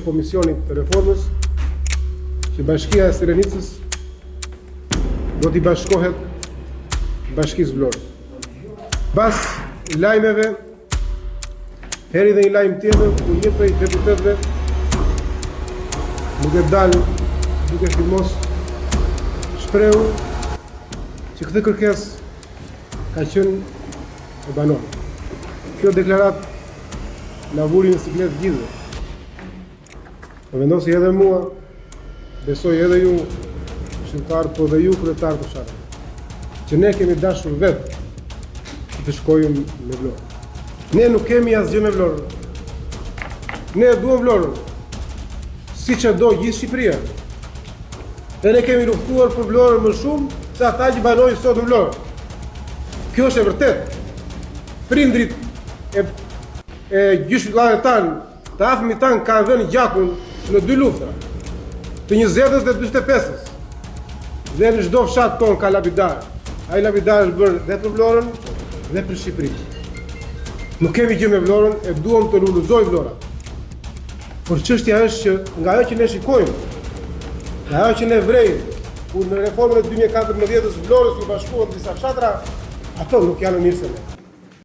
Komisionit të Reformës që Bashkia e Srenicës do t'i bashkohet Bashkisë Vlorës. Pas lajmeve, heri dhe një lajm tjetër ku një prej deputetëve duke dalë, duke filmos, shprehu që këtë kërkesë ka qenë e banon. Kjo deklarat na vuri në siklet gjithëve. Më vendosi edhe mua, besoj edhe ju shqiptarë, po dhe ju kryetarë të fshatit, që ne kemi dashur vetë të shkojmë me Vlorë. Ne nuk kemi asgjë me Vlorën. Ne duam Vlorën, si që do gjithë Shqipëria. Dhe ne kemi luftuar për Vlorën më shumë se ata që banojnë sot në Vlorë. Kjo është e vërtet. Prindrit e gjyshvillarëve tanë, të afërmit tanë kanë dhënë gjakun në 2 luftra, të 20-ës dhe 45-ës. Dhe në çdo fshat ton ka labidar. Ai labidar është bërë dhe për Vlorën dhe për Shqipërinë. Nuk kemi gjë me Vlorën, e duam të luluzoj Vlora. Por çështja është që nga ajo që ne shikojmë, nga ajo që ne vrejmë, ku në reformën e 2014-s Vlorës u bashkuan disa fshatra, ato nuk janë mirë se ne.